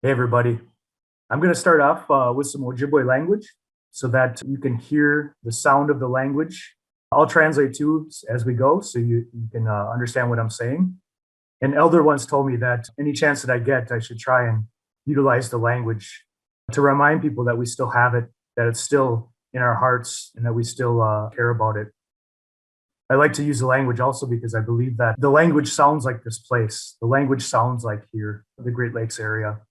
Hey, everybody. I'm going to start off with some Ojibwe language so that you can hear the sound of the language. I'll translate too as we go so you can understand what I'm saying. An elder once told me that any chance that I get, I should try and utilize the language to remind people that we still have it, that it's still in our hearts, and that we still care about it. I like to use the language also because I believe that the language sounds like this place. The language sounds like here, the Great Lakes area.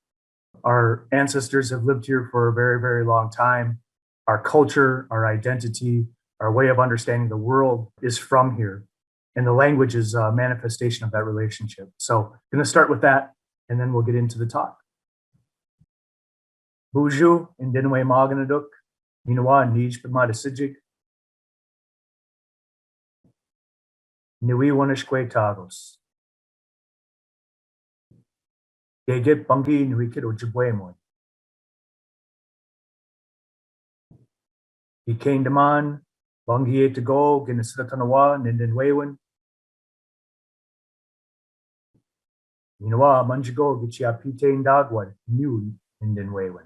Our ancestors have lived here for a very, very long time. Our culture, our identity, our way of understanding the world is from here. And the language is a manifestation of that relationship. So I'm going to start with that, and then we'll get into the talk. Buju, Indinwe Maganaduk, Ninawa, Nij Pamadasijik, Niwi Wanishque Tagos. Gegit Bungi Nuikit Ojibwe. He came to man, Bungi to go, Ginnisatanawa, Nindinwewan. Ninawa, Manjigo, Gichia Pitain Dagwad, New Nindinwewan.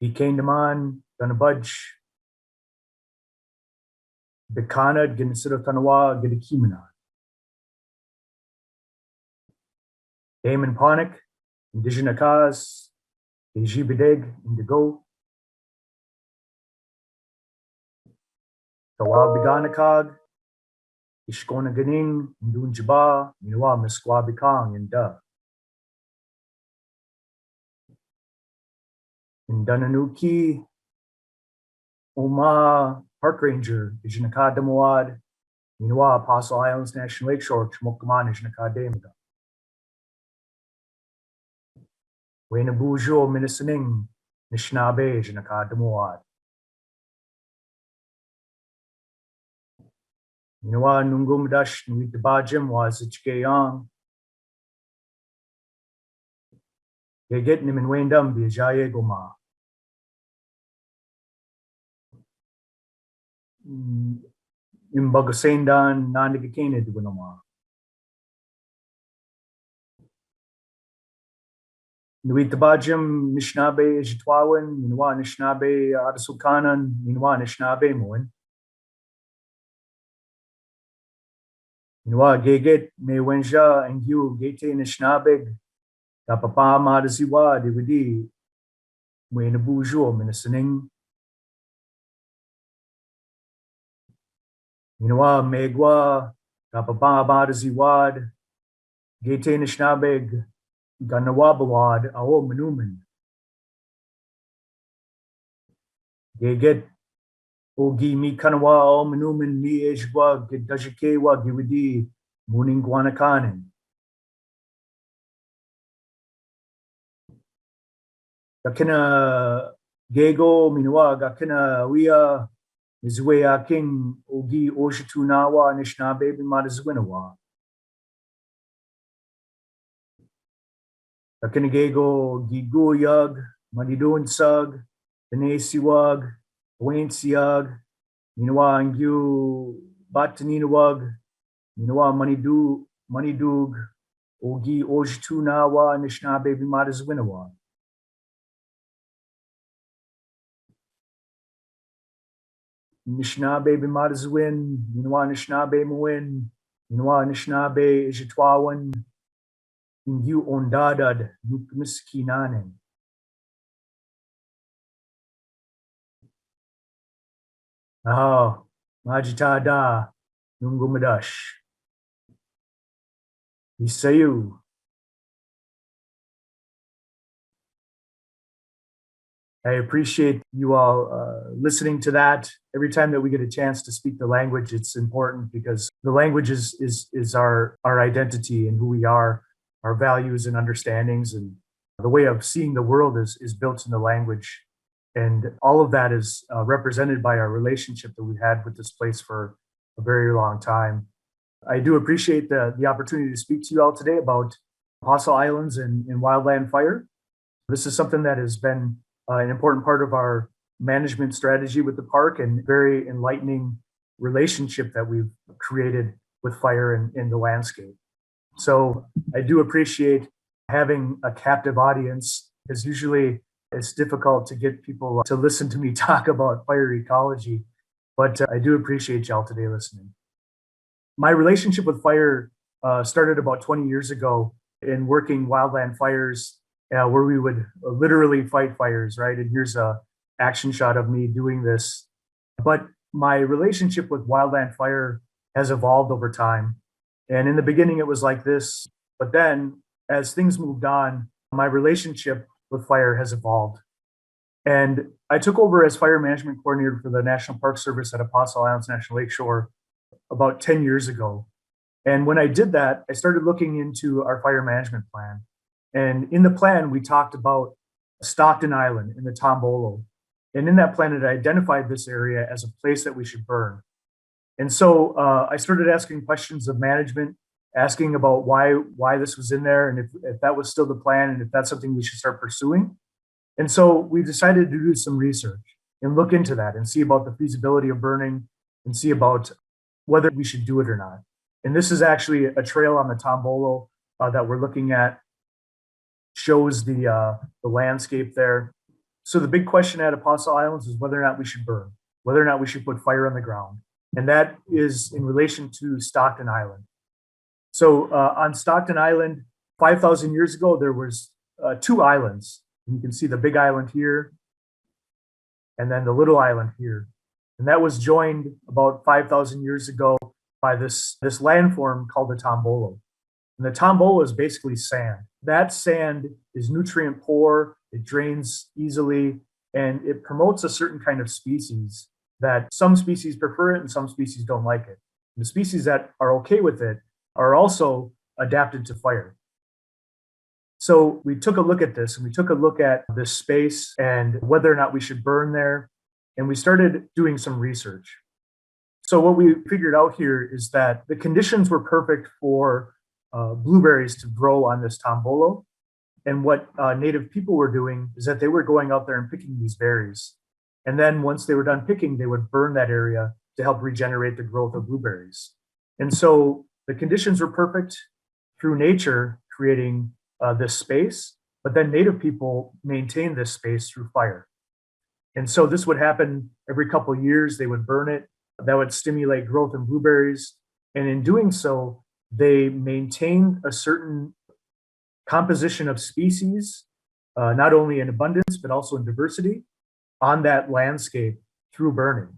He came to man, Ganabudge, Bikana, Ginnisatanawa, Gidikimana. Damon Ponic, Indigenous Ejibideg, Indigo, Tawab Biganakag, Ishkona Ganing, Ndunjaba, Minwa Misquabikang, and Da. In Dunanuki, Oma Park Ranger, Ijinaka Damawad, Minwa Apostle Islands National Lakeshore, Chmokaman, Ijinaka Damada. Wayne Bujo, Minnesoning, Nishnabe, Ijinaka Damawad. Minwa Nungumdash, Nuitabajim was Ichgayang. They get him in Wayndum, Biajaye Goma. Imbagasendan, Nandigakane, Duinoma. Nuitabajim, Nishnabe, Jitwawan, Minwa Nishnabe, Adasukanan, Minwa Nishnabe Moen. Minwa Geget, Mewenja, and you, Gete Nishnabeg, Tapapa Madaziwa, Dividi, Wayne Bujo, Minnesoning. Minwa Megwa, Tapapa Madaziwad, Gete Nishnabeg, Ganawabawad, Ao Manuman. Geget, Ogi mi Kanawa, Ao Manuman, mi Ejwa, Gedajikewa, Gividi, Muning Guanakanen. Gakina Gego, Minwa, Gakina Wia, Mizwea King, Ogi Oshitunawa, Nishnabe, Madazwinawa. Gakina Gigu Yug, Manidun Sug, Benesiwag, Wayne Siag, Minwa Angu, Bataninawag, Minwa Manidug, Ogi Oshitunawa, Nishnabe, Madazwinawa. Nishnabe Bimadazwin, Minwa Nishnabe Muin, Minwa Nishnabe Ijitwawan, Ingu Ondadad, Nukmiskinanen. Ah, Majitada, Nungumadash. Isayu. I appreciate you all listening to that. Every time that we get a chance to speak the language, it's important because the language is our identity and who we are, our values and understandings, and the way of seeing the world is built in the language. And all of that is represented by our relationship that we've had with this place for a very long time. I do appreciate the opportunity to speak to you all today about Apostle Islands and wildland fire. This is something that has been an important part of our management strategy with the park and very enlightening relationship that we've created with fire in the landscape. So I do appreciate having a captive audience, because usually it's difficult to get people to listen to me talk about fire ecology. But I do appreciate y'all today listening. My relationship with fire started about 20 years ago in working wildland fires, where we would literally fight fires, right? And here's a action shot of me doing this. But my relationship with wildland fire has evolved over time. And in the beginning, it was like this. But then, as things moved on, my relationship with fire has evolved. And I took over as fire management coordinator for the National Park Service at Apostle Islands National Lakeshore about 10 years ago. And when I did that, I started looking into our fire management plan. And in the plan, we talked about Stockton Island in the Tombolo. And in that plan, it identified this area as a place that we should burn. And so I started asking questions of management, asking about why this was in there, and if that was still the plan, and if that's something we should start pursuing. And so we decided to do some research and look into that and see about the feasibility of burning and see about whether we should do it or not. And this is actually a trail on the Tombolo that we're looking at, shows the landscape there. So the big question at Apostle Islands is whether or not we should burn, whether or not we should put fire on the ground. And that is in relation to Stockton Island. So on Stockton Island, 5,000 years ago, there was two islands. And you can see the big island here, and then the little island here. And that was joined about 5,000 years ago by this landform called the Tombolo. And the Tombolo is basically sand. That sand is nutrient poor, it drains easily, and it promotes a certain kind of species that some species prefer it and some species don't like it. And the species that are okay with it are also adapted to fire. So we took a look at this, and we took a look at this space and whether or not we should burn there. And we started doing some research. So what we figured out here is that the conditions were perfect for blueberries to grow on this Tombolo. And what native people were doing is that they were going out there and picking these berries. And then once they were done picking, they would burn that area to help regenerate the growth of blueberries. And so the conditions were perfect through nature, creating this space, but then native people maintained this space through fire. And so this would happen every couple of years. They would burn it. That would stimulate growth in blueberries. And in doing so, they maintained a certain composition of species, not only in abundance, but also in diversity on that landscape through burning.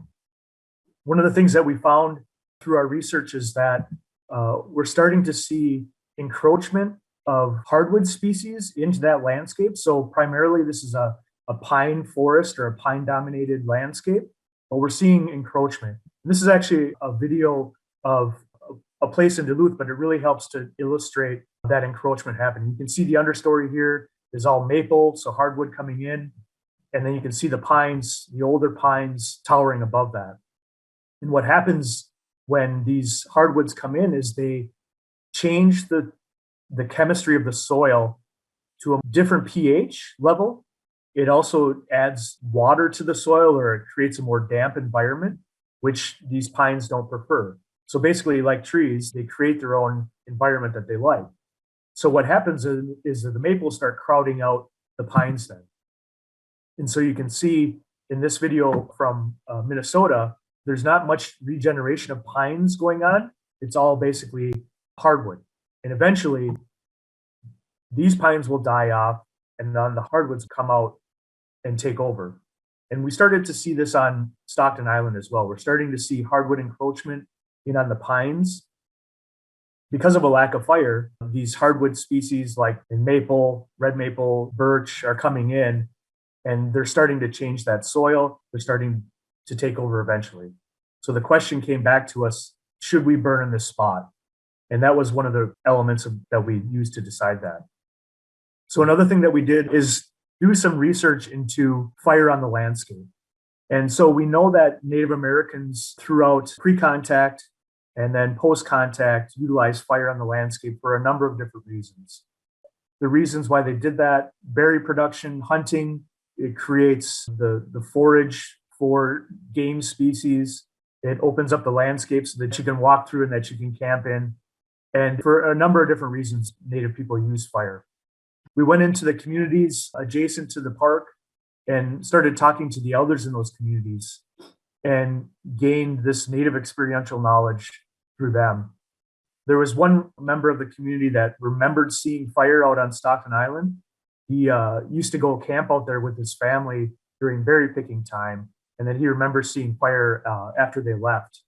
One of the things that we found through our research is that we're starting to see encroachment of hardwood species into that landscape. So primarily this is a pine forest or a pine dominated landscape, but we're seeing encroachment. And this is actually a video of a place in Duluth, but it really helps to illustrate that encroachment happening. You can see the understory here is all maple, so hardwood coming in. And then you can see the pines, the older pines towering above that. And what happens when these hardwoods come in is they change the chemistry of the soil to a different pH level. It also adds water to the soil, or it creates a more damp environment, which these pines don't prefer. So basically, like trees, they create their own environment that they like. So what happens is that the maples start crowding out the pines then. And so you can see in this video from Minnesota, there's not much regeneration of pines going on. It's all basically hardwood. And eventually, these pines will die off, and then the hardwoods come out and take over. And we started to see this on Stockton Island as well. We're starting to see hardwood encroachment in on the pines. Because of a lack of fire, these hardwood species like maple, red maple, birch are coming in, and they're starting to change that soil. They're starting to take over eventually. So the question came back to us, should we burn in this spot? And that was one of the elements that we used to decide that. So another thing that we did is do some research into fire on the landscape. And so we know that Native Americans throughout pre-contact and then post-contact utilize fire on the landscape for a number of different reasons. The reasons why they did that: berry production, hunting. It creates the forage for game species. It opens up the landscape so that you can walk through and that you can camp in. And for a number of different reasons, Native people use fire. We went into the communities adjacent to the park and started talking to the elders in those communities and gained this Native experiential knowledge through them. There was one member of the community that remembered seeing fire out on Stockton Island. He used to go camp out there with his family during berry picking time, and then he remembers seeing fire after they left.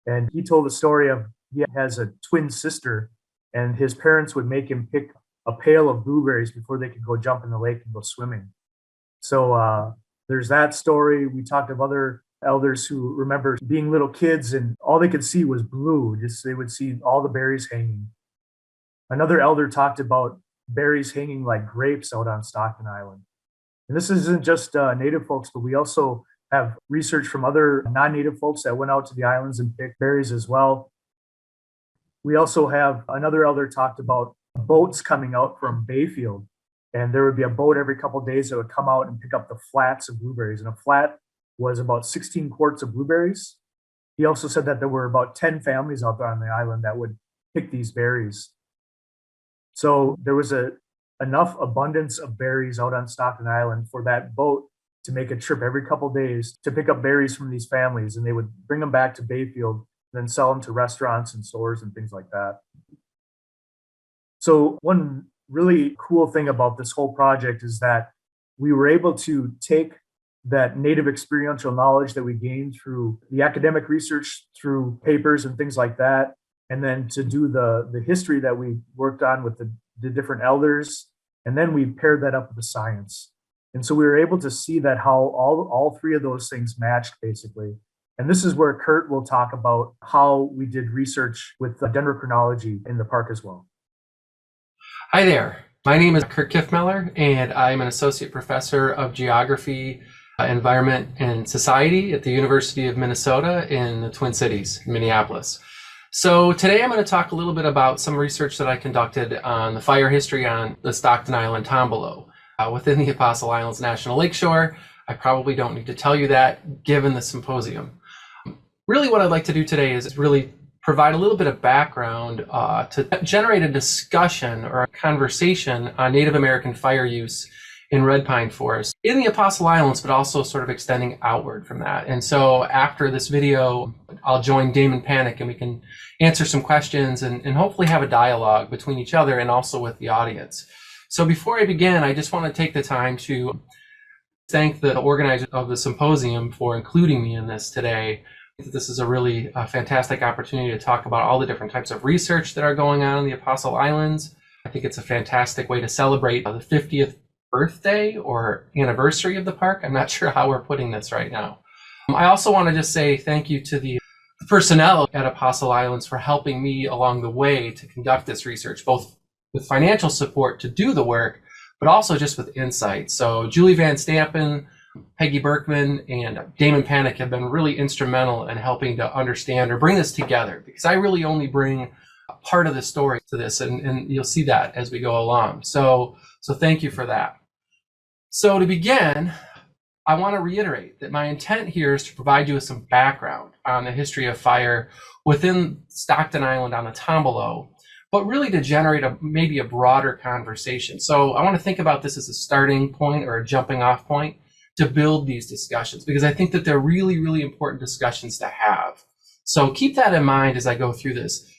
And he told the story of he has a twin sister, and his parents would make him pick a pail of blueberries before they could go jump in the lake and go swimming. So there's that story. We talked of other elders who remember being little kids and all they could see was blue. Just they would see all the berries hanging. Another elder talked about berries hanging like grapes out on Stockton Island. And this isn't just Native folks, but we also have research from other non-Native folks that went out to the islands and picked berries as well. We also have another elder talked about boats coming out from Bayfield, and there would be a boat every couple of days that would come out and pick up the flats of blueberries. And a flat was about 16 quarts of blueberries. He also said that there were about 10 families out there on the island that would pick these berries. So there was enough abundance of berries out on Stockton Island for that boat to make a trip every couple of days to pick up berries from these families, and they would bring them back to Bayfield and then sell them to restaurants and stores and things like that. So one really cool thing about this whole project is that we were able to take that Native experiential knowledge that we gained through the academic research, through papers and things like that, and then to do the history that we worked on with the different elders, and then we paired that up with the science. And so we were able to see that how all three of those things matched basically. And this is where Kurt will talk about how we did research with dendrochronology in the park as well. Hi there. My name is Kurt Kiffmeller, and I'm an associate professor of geography, environment, and society at the University of Minnesota in the Twin Cities, Minneapolis. So today I'm going to talk a little bit about some research that I conducted on the fire history on the Stockton Island Tombolo within the Apostle Islands National Lakeshore. I probably don't need to tell you that given the symposium. Really what I'd like to do today is really provide a little bit of background to generate a discussion or a conversation on Native American fire use in red pine forest in the Apostle Islands, but also sort of extending outward from that. And so after this video, I'll join Damon Panic and we can answer some questions and hopefully have a dialogue between each other and also with the audience. So before I begin, I just want to take the time to thank the organizers of the symposium for including me in this today. This is a really fantastic opportunity to talk about all the different types of research that are going on in the Apostle Islands. I think it's a fantastic way to celebrate the 50th birthday or anniversary of the park. I'm not sure how we're putting this right now. I also want to just say thank you to the personnel at Apostle Islands for helping me along the way to conduct this research, both with financial support to do the work, but also just with insight. So Julie Van Stampen, Peggy Berkman, and Damon Panic have been really instrumental in helping to understand or bring this together, because I really only bring part of the story to this, and you'll see that as we go along. So thank you for that. So to begin, I want to reiterate that my intent here is to provide you with some background on the history of fire within Stockton Island on the Tombolo, but really to generate maybe a broader conversation. So I want to think about this as a starting point or a jumping off point to build these discussions, because I think that they're really, really important discussions to have. So keep that in mind as I go through this.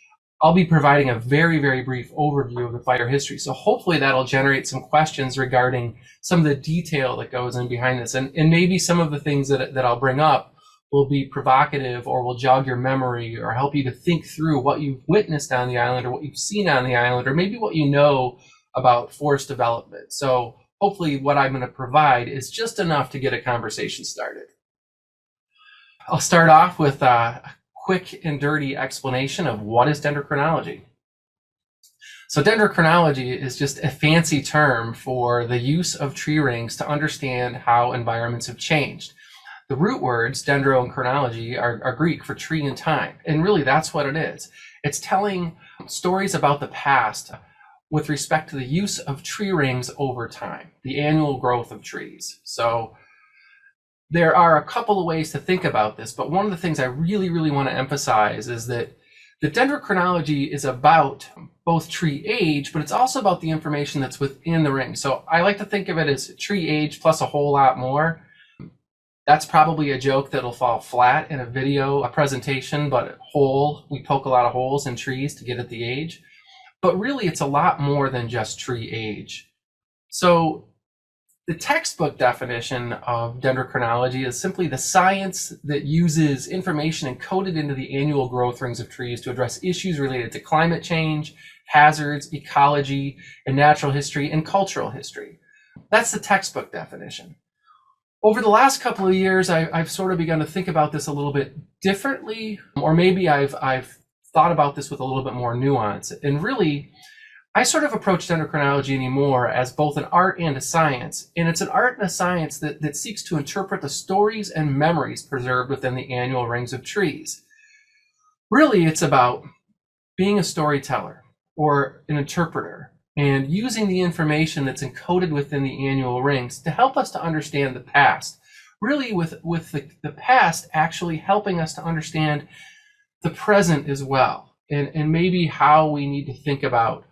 I'll be providing a very, very brief overview of the fire history. So hopefully that'll generate some questions regarding some of the detail that goes in behind this. And maybe some of the things that I'll bring up will be provocative or will jog your memory or help you to think through what you've witnessed on the island or what you've seen on the island, or maybe what you know about forest development. So hopefully what I'm going to provide is just enough to get a conversation started. I'll start off with a quick and dirty explanation of what is dendrochronology. So dendrochronology is just a fancy term for the use of tree rings to understand how environments have changed. The root words, dendro and chronology, are Greek for tree and time. And really that's what it is. It's telling stories about the past with respect to the use of tree rings over time, the annual growth of trees. So there are a couple of ways to think about this, but one of the things I really, really want to emphasize is that The dendrochronology is about both tree age, but it's also about the information that's within the ring. So I like to think of it as tree age plus a whole lot more. That's probably a joke that'll fall flat in a video, a presentation, but we poke a lot of holes in trees to get at the age. But really, it's a lot more than just tree age. So the textbook definition of dendrochronology is simply the science that uses information encoded into the annual growth rings of trees to address issues related to climate change, hazards, ecology, and natural history and cultural history. That's the textbook definition. Over the last couple of years, I've sort of begun to think about this a little bit differently, or maybe I've thought about this with a little bit more nuance. And really, I sort of approach dendrochronology anymore as both an art and a science. And it's an art and a science that seeks to interpret the stories and memories preserved within the annual rings of trees. Really, it's about being a storyteller or an interpreter and using the information that's encoded within the annual rings to help us to understand the past. Really, with the past actually helping us to understand the present as well, and maybe how we need to think about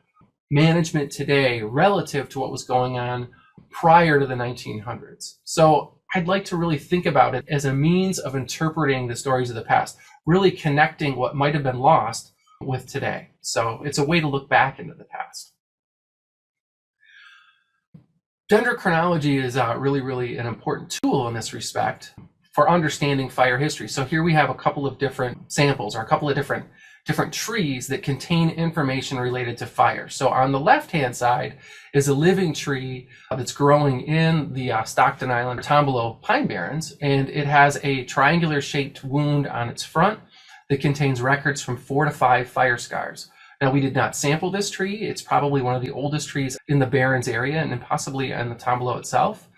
management today relative to what was going on prior to the 1900s. So I'd like to really think about it as a means of interpreting the stories of the past, really connecting what might have been lost with today. So it's a way to look back into the past. Dendrochronology is really an important tool in this respect for understanding fire history. So here we have a couple of different samples, or a couple of different trees that contain information related to fire. So on the left-hand side is a living tree that's growing in the Stockton Island Tombolo Pine Barrens, and it has a triangular-shaped wound on its front that contains records from 4 to 5 fire scars. Now, we did not sample this tree. It's probably one of the oldest trees in the Barrens area and possibly in the Tombolo itself,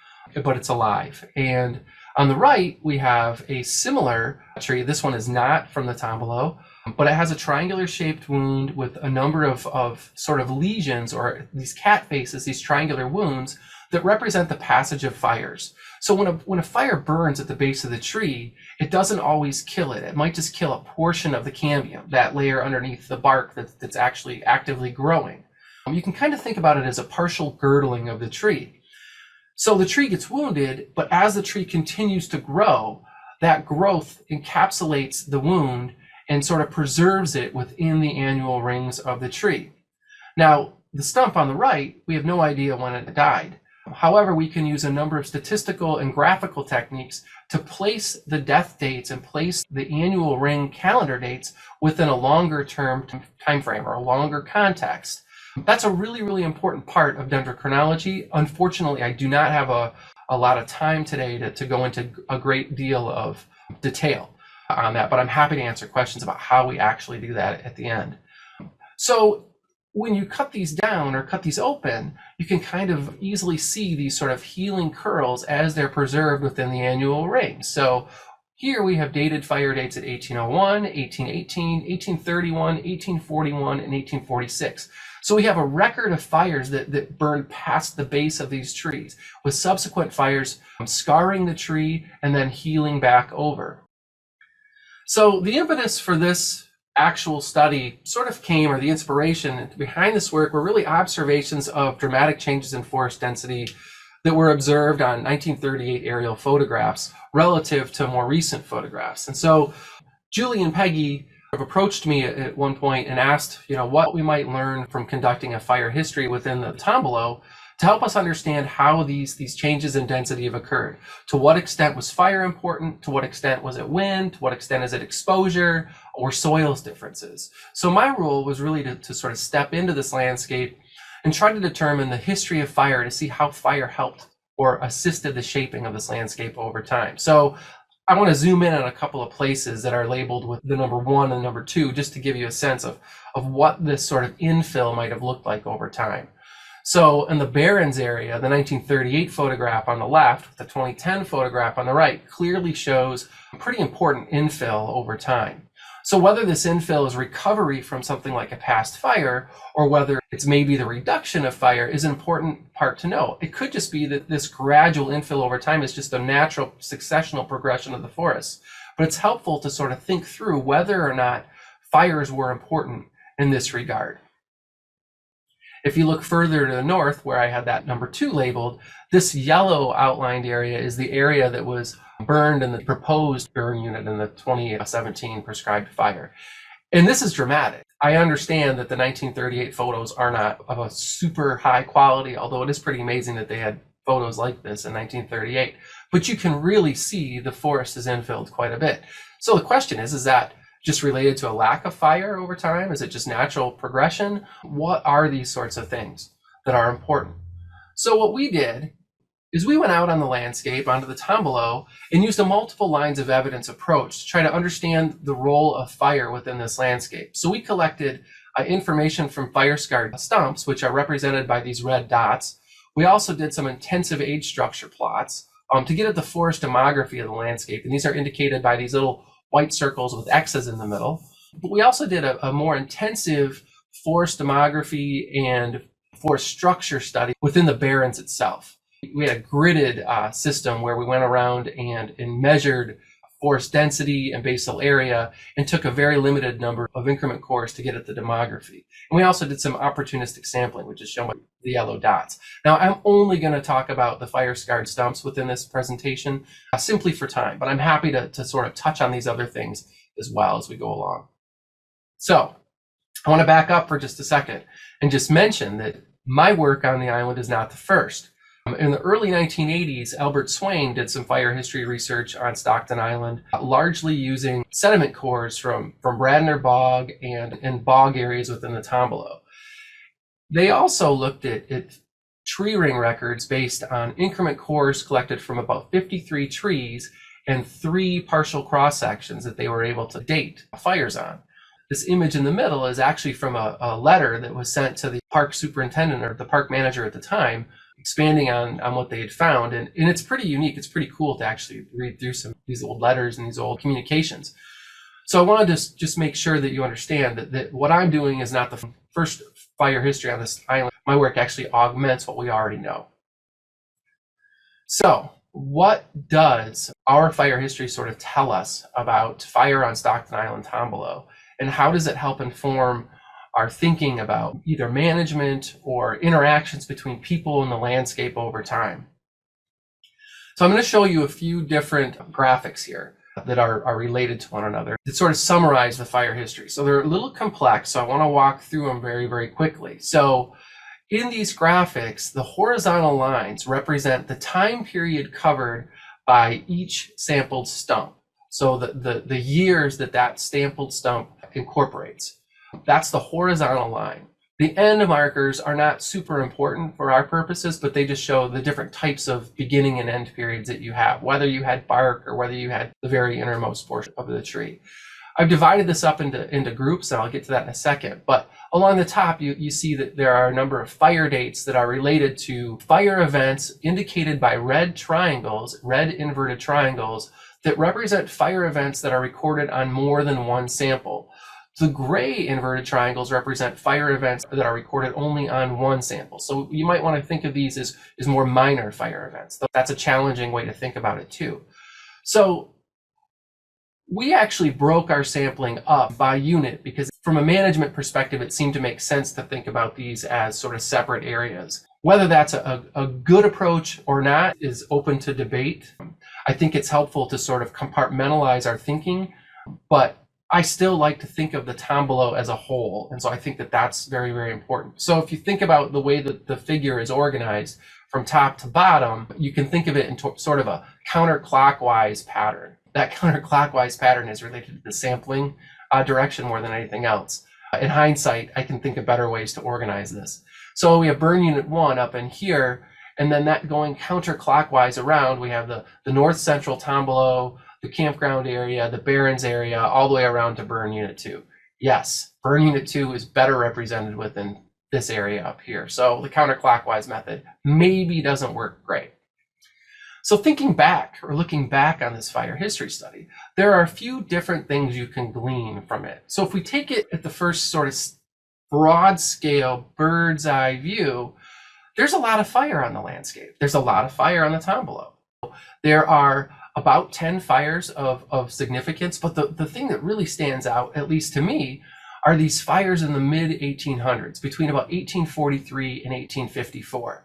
but it's alive. And on the right, we have a similar tree. This one is not from the Tombolo, but it has a triangular shaped wound with a number of sort of lesions, or these cat faces, these triangular wounds that represent the passage of fires. So when a fire burns at the base of the tree, it doesn't always kill it. It might just kill a portion of the cambium, that layer underneath the bark that's actually actively growing. You can kind of think about it as a partial girdling of the tree. So the tree gets wounded, but as the tree continues to grow, that growth encapsulates the wound and sort of preserves it within the annual rings of the tree. Now, the stump on the right, we have no idea when it died. However, we can use a number of statistical and graphical techniques to place the death dates and place the annual ring calendar dates within a longer term time frame or a longer context. That's a really important part of dendrochronology. Unfortunately, I do not have a lot of time today to go into a great deal of detail on that, but I'm happy to answer questions about how we actually do that at the end. So when you cut these down or cut these open, you can kind of easily see these sort of healing curls as they're preserved within the annual ring. So here we have dated fire dates at 1801, 1818, 1831, 1841, and 1846. So we have a record of fires that burned past the base of these trees, with subsequent fires scarring the tree and then healing back over. So the impetus for this actual study sort of came, or the inspiration behind this work, were really observations of dramatic changes in forest density that were observed on 1938 aerial photographs relative to more recent photographs. And so Julie and Peggy have approached me at one point and asked, what we might learn from conducting a fire history within the Tombolo to help us understand how these changes in density have occurred. To what extent was fire important? To what extent was it wind? To what extent is it exposure or soils differences? So my role was really to sort of step into this landscape and try to determine the history of fire to see how fire helped or assisted the shaping of this landscape over time. So I want to zoom in on a couple of places that are labeled with the number 1 and number 2, just to give you a sense of what this sort of infill might have looked like over time. So in the Barrens area, the 1938 photograph on the left, the 2010 photograph on the right, clearly shows pretty important infill over time. So whether this infill is recovery from something like a past fire, or whether it's maybe the reduction of fire, is an important part to know. It could just be that this gradual infill over time is just a natural successional progression of the forest. But it's helpful to sort of think through whether or not fires were important in this regard. If you look further to the north, where I had that number 2 labeled, this yellow outlined area is the area that was burned in the proposed burn unit in the 2017 prescribed fire. And this is dramatic. I understand that the 1938 photos are not of a super high quality, although it is pretty amazing that they had photos like this in 1938. But you can really see the forest is infilled quite a bit. So the question is that just related to a lack of fire over time? Is it just natural progression? What are these sorts of things that are important? So what we did is we went out on the landscape onto the Tombolo and used a multiple lines of evidence approach to try to understand the role of fire within this landscape. So we collected information from fire-scarred stumps, which are represented by these red dots. We also did some intensive age structure plots to get at the forest demography of the landscape. And these are indicated by these little white circles with X's in the middle. But we also did a more intensive forest demography and forest structure study within the barrens itself. We had a gridded system where we went around and measured forest density and basal area and took a very limited number of increment cores to get at the demography. And we also did some opportunistic sampling, which is shown by the yellow dots. Now, I'm only going to talk about the fire-scarred stumps within this presentation simply for time, but I'm happy to sort of touch on these other things as well as we go along. So I want to back up for just a second and just mention that my work on the island is not the first. In the early 1980s, Albert Swain did some fire history research on Stockton Island, largely using sediment cores from Radnor Bog and bog areas within the Tombolo. They also looked at tree ring records based on increment cores collected from about 53 trees and 3 partial cross sections that they were able to date fires on. This image in the middle is actually from a letter that was sent to the park superintendent or the park manager at the time, expanding on what they had found. And it's pretty unique. It's pretty cool to actually read through some of these old letters and these old communications. So I wanted to just make sure that you understand that what I'm doing is not the first fire history on this island. My work actually augments what we already know. So what does our fire history sort of tell us about fire on Stockton Island Tombolo? And how does it help inform our thinking about either management or interactions between people and the landscape over time? So I'm going to show you a few different graphics here that are related to one another that sort of summarize the fire history. So they're a little complex, so I want to walk through them very, very quickly. So in these graphics, the horizontal lines represent the time period covered by each sampled stump. So the years that sampled stump incorporates. That's the horizontal line. The end markers are not super important for our purposes, but they just show the different types of beginning and end periods that you have, whether you had bark or whether you had the very innermost portion of the tree. I've divided this up into groups, and I'll get to that in a second. But along the top, you see that there are a number of fire dates that are related to fire events indicated by red triangles, red inverted triangles, that represent fire events that are recorded on more than one sample. The gray inverted triangles represent fire events that are recorded only on one sample. So you might want to think of these as more minor fire events. That's a challenging way to think about it too. So we actually broke our sampling up by unit because from a management perspective, it seemed to make sense to think about these as sort of separate areas. Whether that's a good approach or not is open to debate. I think it's helpful to sort of compartmentalize our thinking, but I still like to think of the Tombolo as a whole. And so I think that that's very, very important. So if you think about the way that the figure is organized from top to bottom, you can think of it in sort of a counterclockwise pattern. That counterclockwise pattern is related to the sampling direction more than anything else. In hindsight, I can think of better ways to organize this. So we have burn unit 1 up in here, and then that going counterclockwise around, we have the north central Tombolo, the campground area, the Barrens area, all the way around to burn unit 2. Yes, burn unit 2 is better represented within this area up here. So the counterclockwise method maybe doesn't work great. So thinking back or looking back on this fire history study, there are a few different things you can glean from it. So if we take it at the first sort of broad scale bird's eye view, there's a lot of fire on the landscape. There's a lot of fire on the Tombolo. There are about 10 fires of significance. But the thing that really stands out, at least to me, are these fires in the mid 1800s, between about 1843 and 1854.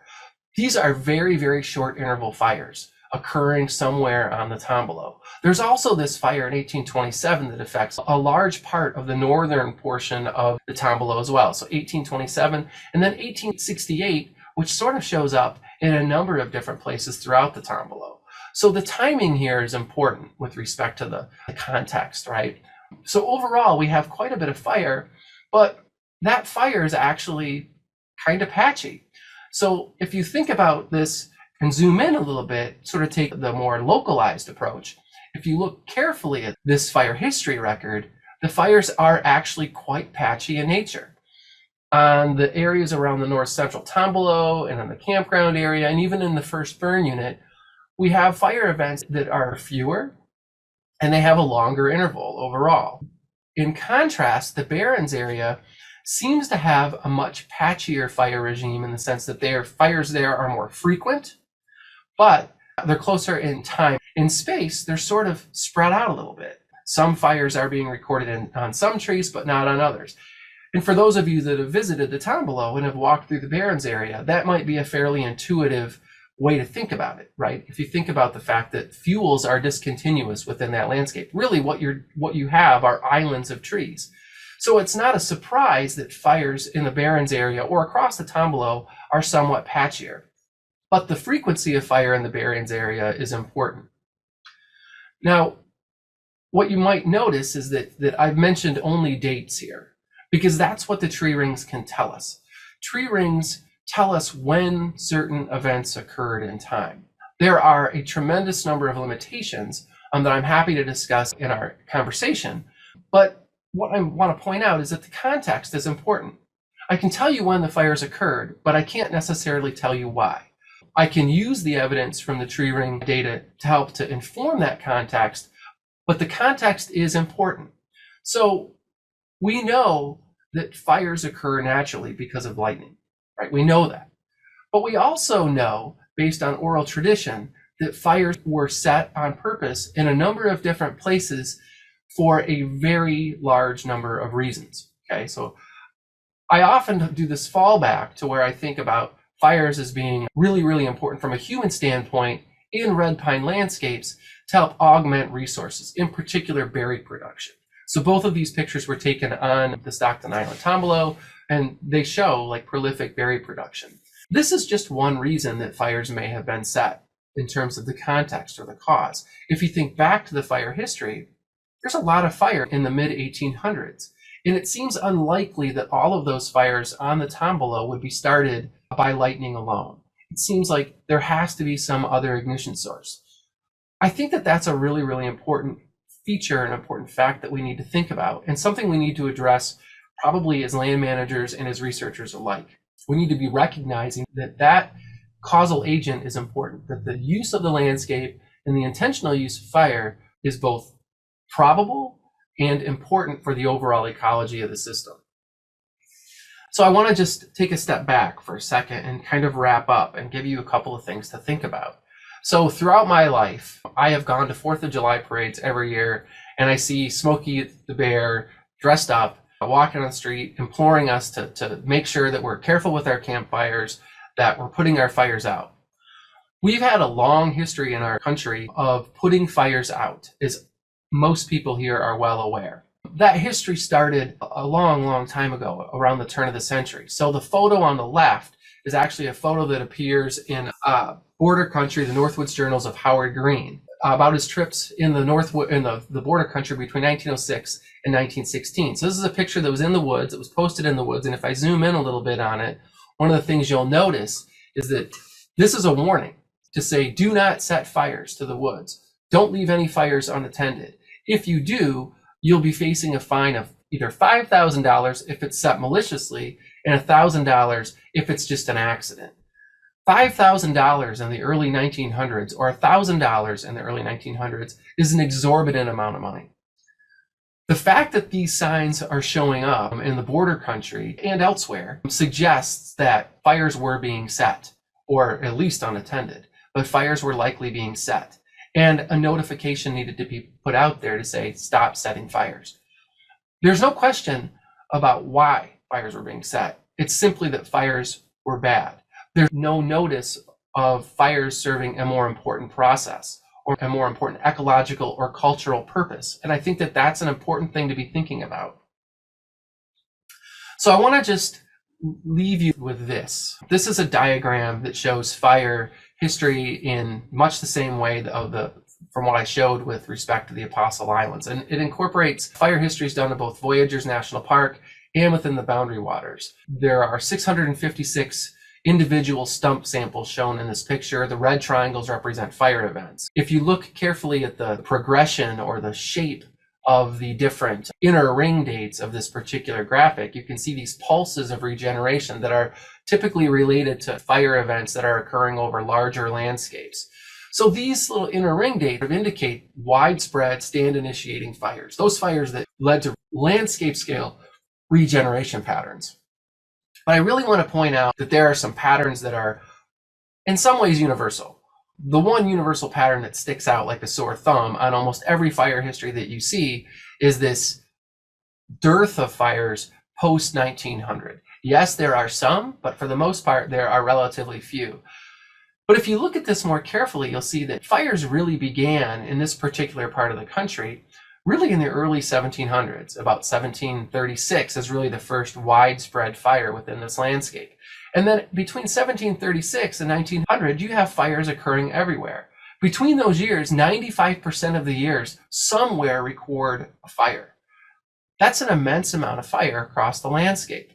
These are very, very short interval fires occurring somewhere on the Tombolo. There's also this fire in 1827 that affects a large part of the northern portion of the Tombolo as well. So 1827, and then 1868, which sort of shows up in a number of different places throughout the Tombolo. So the timing here is important with respect to the context, right? So overall, we have quite a bit of fire, but that fire is actually kind of patchy. So if you think about this and zoom in a little bit, sort of take the more localized approach, if you look carefully at this fire history record, the fires are actually quite patchy in nature. On the areas around the north central Tombolo and in the campground area, and even in the first burn unit, we have fire events that are fewer and they have a longer interval overall. In contrast, the Barrens area seems to have a much patchier fire regime in the sense that their fires there are more frequent, but they're closer in time. In space, they're sort of spread out a little bit. Some fires are being recorded on some trees, but not on others. And for those of you that have visited the Tombolo and have walked through the Barrens area, that might be a fairly intuitive way to think about it, right? If you think about the fact that fuels are discontinuous within that landscape, really what you have are islands of trees. So it's not a surprise that fires in the Barrens area or across the Tombolo are somewhat patchier. But the frequency of fire in the Barrens area is important. Now, what you might notice is that I've mentioned only dates here, because that's what the tree rings can tell us. Tree rings tell us when certain events occurred in time. There are a tremendous number of limitations that I'm happy to discuss in our conversation, but what I want to point out is that the context is important. I can tell you when the fires occurred, but I can't necessarily tell you why. I can use the evidence from the tree ring data to help to inform that context, but the context is important. So we know that fires occur naturally because of lightning, right? We know that. But we also know, based on oral tradition, that fires were set on purpose in a number of different places for a very large number of reasons, okay? So I often do this fallback to where I think about fires as being really, really important from a human standpoint in red pine landscapes to help augment resources, in particular berry production. So both of these pictures were taken on the Stockton Island Tombolo, and they show like prolific berry production. This is just one reason that fires may have been set in terms of the context or the cause. If you think back to the fire history, there's a lot of fire in the mid 1800s, and it seems unlikely that all of those fires on the Tombolo would be started by lightning alone. It seems like there has to be some other ignition source. I think that that's a really, really important feature, an important fact that we need to think about, and something we need to address probably as land managers and as researchers alike. We need to be recognizing that that causal agent is important, that the use of the landscape and the intentional use of fire is both probable and important for the overall ecology of the system. So I want to just take a step back for a second and kind of wrap up and give you a couple of things to think about. So throughout my life, I have gone to 4th of July parades every year, and I see Smokey the Bear dressed up, walking on the street, imploring us to make sure that we're careful with our campfires, that we're putting our fires out. We've had a long history in our country of putting fires out, as most people here are well aware. That history started a long, long time ago, around the turn of the century. So the photo on the left is actually a photo that appears in Border Country, the Northwoods Journals of Howard Green, about his trips in the border country between 1906 and 1916. So this is a picture that was in the woods, it was posted in the woods, and if I zoom in a little bit on it, one of the things you'll notice is that this is a warning to say, do not set fires to the woods. Don't leave any fires unattended. If you do, you'll be facing a fine of either $5,000 if it's set maliciously and $1,000 if it's just an accident. $5,000 in the early 1900s or $1,000 in the early 1900s is an exorbitant amount of money. The fact that these signs are showing up in the border country and elsewhere suggests that fires were being set, or at least unattended, but fires were likely being set. and a notification needed to be put out there to say, stop setting fires. There's no question about why fires were being set. It's simply that fires were bad. There's no notice of fires serving a more important process or a more important ecological or cultural purpose. And I think that that's an important thing to be thinking about. So I want to just leave you with this. This is a diagram that shows fire history in much the same way from what I showed with respect to the Apostle Islands. And it incorporates fire histories done in both Voyageurs National Park and within the Boundary Waters. There are 656 individual stump samples shown in this picture. The red triangles represent fire events. If you look carefully at the progression or the shape of the different inner ring dates of this particular graphic, you can see these pulses of regeneration that are typically related to fire events that are occurring over larger landscapes. So these little inner ring dates indicate widespread stand-initiating fires, those fires that led to landscape scale regeneration patterns. But I really want to point out that there are some patterns that are in some ways universal. The one universal pattern that sticks out like a sore thumb on almost every fire history that you see is this dearth of fires post 1900. Yes, there are some, but for the most part, there are relatively few. But if you look at this more carefully, you'll see that fires really began in this particular part of the country really in the early 1700s. About 1736 is really the first widespread fire within this landscape. And then between 1736 and 1900, you have fires occurring everywhere. Between those years, 95% of the years, somewhere record a fire. That's an immense amount of fire across the landscape.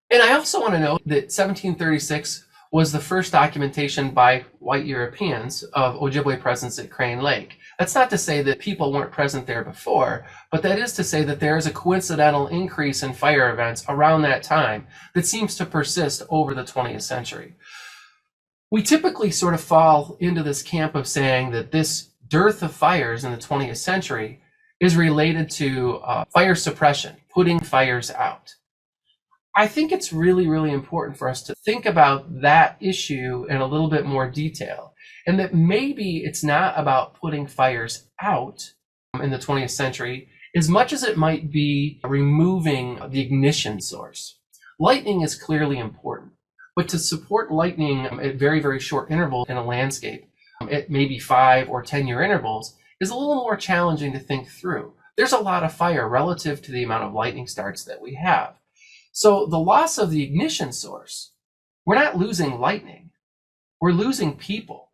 And I also want to note that 1736 was the first documentation by white Europeans of Ojibwe presence at Crane Lake. That's not to say that people weren't present there before, but that is to say that there is a coincidental increase in fire events around that time that seems to persist over the 20th century. We typically sort of fall into this camp of saying that this dearth of fires in the 20th century is related to fire suppression, putting fires out. I think it's really, really important for us to think about that issue in a little bit more detail, and that maybe it's not about putting fires out in the 20th century as much as it might be removing the ignition source. Lightning is clearly important, but to support lightning at very, very short intervals in a landscape, at maybe 5 or 10-year intervals, is a little more challenging to think through. There's a lot of fire relative to the amount of lightning starts that we have. So the loss of the ignition source, we're not losing lightning, we're losing people.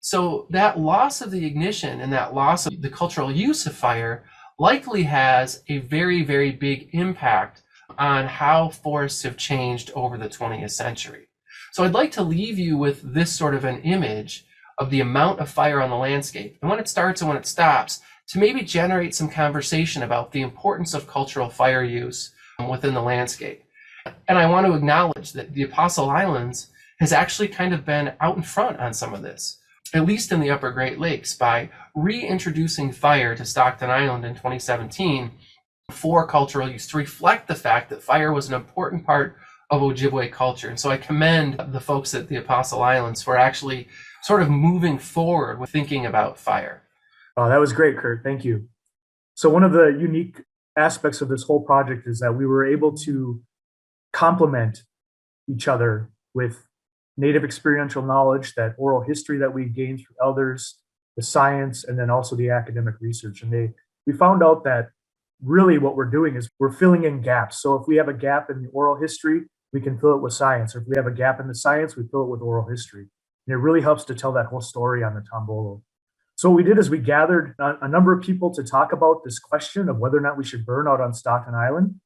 So that loss of the ignition and that loss of the cultural use of fire likely has a very, very big impact on how forests have changed over the 20th century. So I'd like to leave you with this sort of an image of the amount of fire on the landscape and when it starts and when it stops, to maybe generate some conversation about the importance of cultural fire use within the landscape. And I want to acknowledge that the Apostle Islands has actually kind of been out in front on some of this, at least in the Upper Great Lakes, by reintroducing fire to Stockton Island in 2017 for cultural use, to reflect the fact that fire was an important part of Ojibwe culture. And so I commend the folks at the Apostle Islands for actually sort of moving forward with thinking about fire. Oh, that was great, Kurt. Thank you. So one of the unique aspects of this whole project is that we were able to complement each other with native experiential knowledge, that oral history that we gained through elders, the science, and then also the academic research. And we found out that really what we're doing is we're filling in gaps. So if we have a gap in the oral history, we can fill it with science. Or if we have a gap in the science, we fill it with oral history. And it really helps to tell that whole story on the Tombolo. So what we did is we gathered a number of people to talk about this question of whether or not we should burn out on Stockton Island,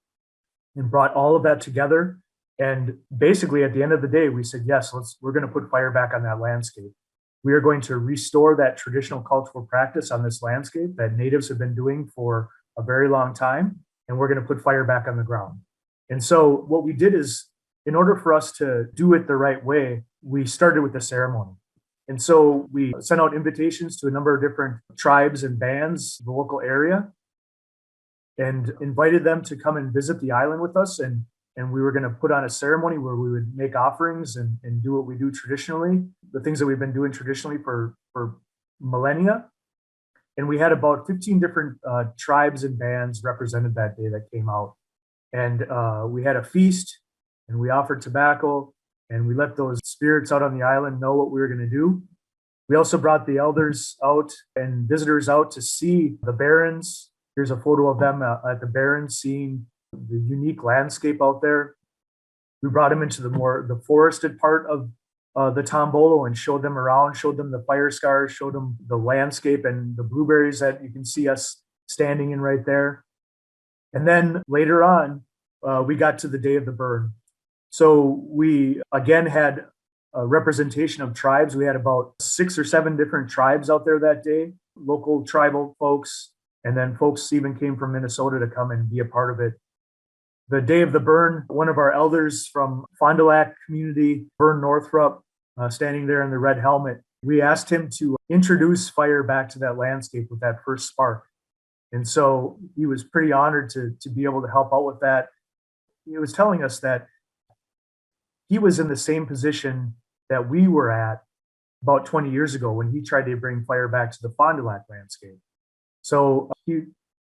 and brought all of that together. And basically at the end of the day, we said, yes, we're going to put fire back on that landscape. We are going to restore that traditional cultural practice on this landscape that natives have been doing for a very long time. And we're going to put fire back on the ground. And so what we did is, in order for us to do it the right way, we started with the ceremony. And so we sent out invitations to a number of different tribes and bands in the local area and invited them to come and visit the island with us. And we were going to put on a ceremony where we would make offerings and do what we do traditionally, the things that we've been doing traditionally for millennia. And we had about 15 different tribes and bands represented that day that came out. And we had a feast, and we offered tobacco, and we let those spirits out on the island know what we were going to do. We also brought the elders out and visitors out to see the barrens. Here's a photo of them at the barrens, seeing the unique landscape out there. We brought them into the forested part of the Tombolo and showed them around, showed them the fire scars, showed them the landscape and the blueberries that you can see us standing in right there. And then later on, we got to the day of the burn. So we again had a representation of tribes. We had about 6 or 7 different tribes out there that day, local tribal folks, and then folks even came from Minnesota to come and be a part of it. The day of the burn, one of our elders from Fond du Lac community, Vern Northrup, standing there in the red helmet, we asked him to introduce fire back to that landscape with that first spark. And so he was pretty honored to be able to help out with that. He was telling us that he was in the same position that we were at about 20 years ago when he tried to bring fire back to the Fond du Lac landscape. So he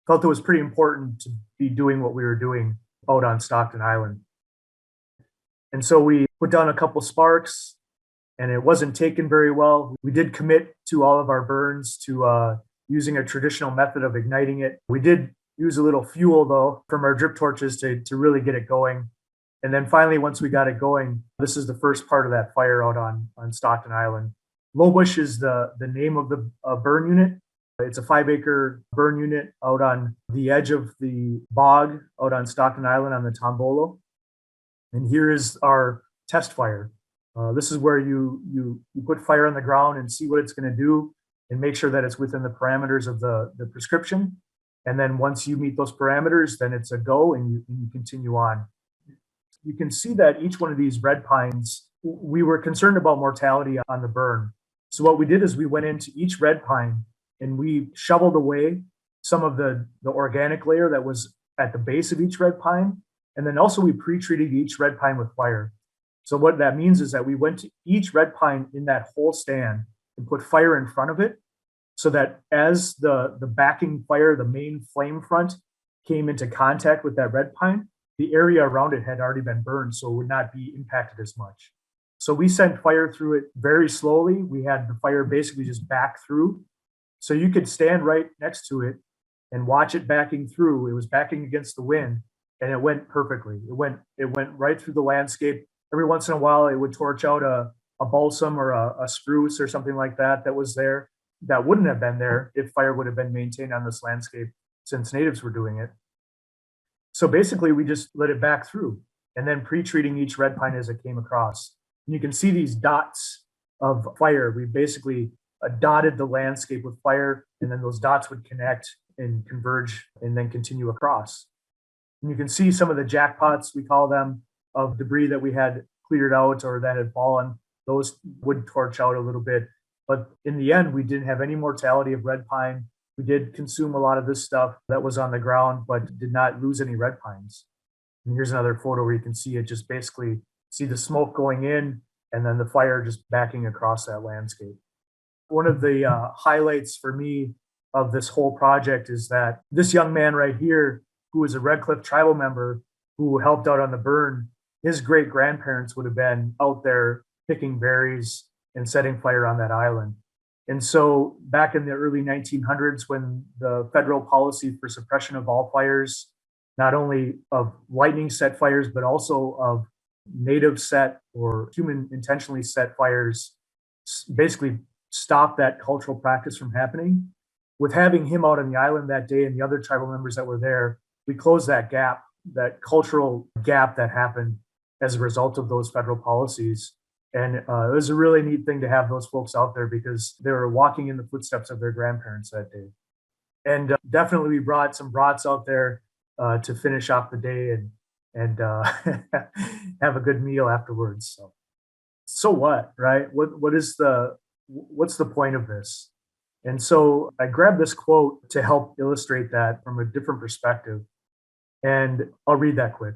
felt it was pretty important to be doing what we were doing out on Stockton Island. And so we put down a couple sparks, and it wasn't taken very well. We did commit to all of our burns to using a traditional method of igniting it. We did use a little fuel, though, from our drip torches to really get it going. And then finally, once we got it going, this is the first part of that fire out on Stockton Island. Low Bush is the name of the burn unit. It's a 5-acre burn unit out on the edge of the bog out on Stockton Island on the Tombolo. And here is our test fire. This is where you put fire on the ground and see what it's going to do and make sure that it's within the parameters of the prescription. And then once you meet those parameters, then it's a go and you continue on. You can see that each one of these red pines, we were concerned about mortality on the burn. So what we did is we went into each red pine and we shoveled away some of the organic layer that was at the base of each red pine. And then also we pre-treated each red pine with fire. So what that means is that we went to each red pine in that whole stand and put fire in front of it so that as the backing fire, the main flame front came into contact with that red pine, the area around it had already been burned, so it would not be impacted as much. So we sent fire through it very slowly. We had the fire basically just back through. So you could stand right next to it and watch it backing through. It was backing against the wind and it went perfectly. It went right through the landscape. Every once in a while, it would torch out a balsam or a spruce or something like that was there. That wouldn't have been there if fire would have been maintained on this landscape since natives were doing it. So basically, we just let it back through and then pre-treating each red pine as it came across. And you can see these dots of fire. We basically dotted the landscape with fire, and then those dots would connect and converge and then continue across. And you can see some of the jackpots, we call them, of debris that we had cleared out or that had fallen. Those would torch out a little bit. But in the end, we didn't have any mortality of red pine. We did consume a lot of this stuff that was on the ground, but did not lose any red pines. And here's another photo where you can see it just basically see the smoke going in and then the fire just backing across that landscape. One of the highlights for me of this whole project is that this young man right here, who was a Red Cliff tribal member who helped out on the burn, his great grandparents would have been out there picking berries and setting fire on that island. And so back in the early 1900s, when the federal policy for suppression of all fires, not only of lightning set fires, but also of native set or human intentionally set fires, basically stopped that cultural practice from happening. With having him out on the island that day and the other tribal members that were there, we closed that gap, that cultural gap that happened as a result of those federal policies. And it was a really neat thing to have those folks out there because they were walking in the footsteps of their grandparents that day. And definitely we brought some brats out there to finish off the day and have a good meal afterwards. So what, right? What's the point of this? And so I grabbed this quote to help illustrate that from a different perspective. And I'll read that quick.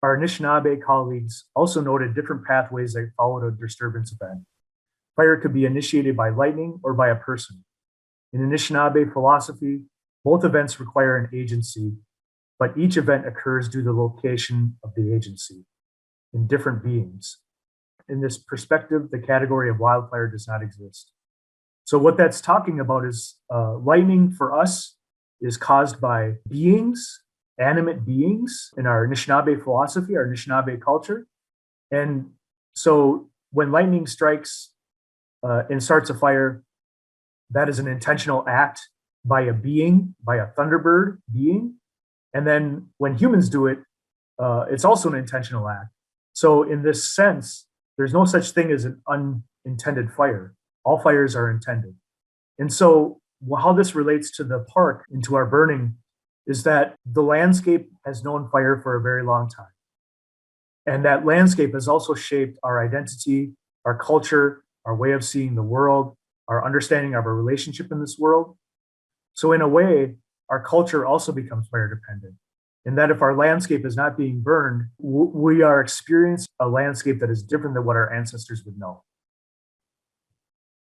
Our Anishinaabe colleagues also noted different pathways that followed a disturbance event. Fire could be initiated by lightning or by a person. In Anishinaabe philosophy, both events require an agency, but each event occurs due to the location of the agency in different beings. In this perspective, the category of wildfire does not exist. So what that's talking about is lightning for us is caused by beings, animate beings in our Anishinaabe philosophy, our Anishinaabe culture. And so when lightning strikes and starts a fire, that is an intentional act by a being, by a thunderbird being. And then when humans do it, it's also an intentional act. So in this sense, there's no such thing as an unintended fire. All fires are intended. And so how this relates to the park and to our burning is that the landscape has known fire for a very long time. And that landscape has also shaped our identity, our culture, our way of seeing the world, our understanding of our relationship in this world. So in a way, our culture also becomes fire dependent. In that if our landscape is not being burned, we are experiencing a landscape that is different than what our ancestors would know.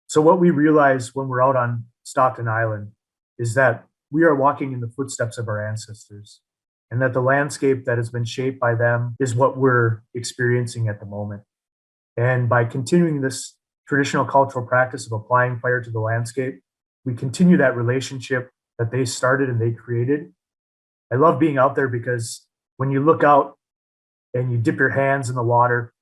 So what we realize when we're out on Stockton Island is that we are walking in the footsteps of our ancestors, and that the landscape that has been shaped by them is what we're experiencing at the moment. And by continuing this traditional cultural practice of applying fire to the landscape, we continue that relationship that they started and they created. I love being out there because when you look out and you dip your hands in the water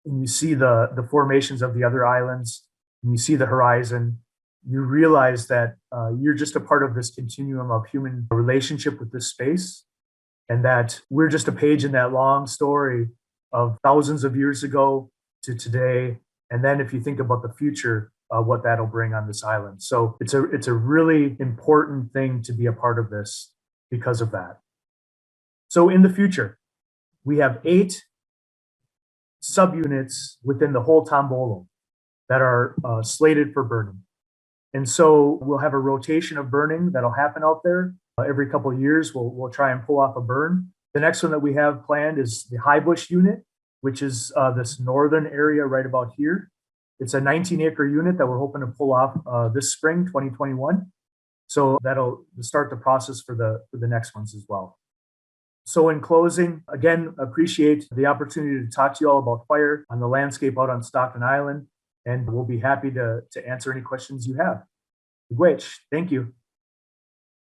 and you see the formations of the other islands and you see the horizon, you realize that you're just a part of this continuum of human relationship with this space, and that we're just a page in that long story of thousands of years ago to today. And then if you think about the future, what that'll bring on this island. So it's a really important thing to be a part of this because of that. So in the future, we have 8 subunits within the whole Tombolo that are slated for burning. And so we'll have a rotation of burning that'll happen out there. Every couple of years, we'll try and pull off a burn. The next one that we have planned is the High Bush unit, which is this northern area right about here. It's a 19-acre unit that we're hoping to pull off this spring, 2021. So that'll start the process for the next ones as well. So in closing, again, appreciate the opportunity to talk to you all about fire on the landscape out on Stockton Island, and we'll be happy to answer any questions you have. Thank you.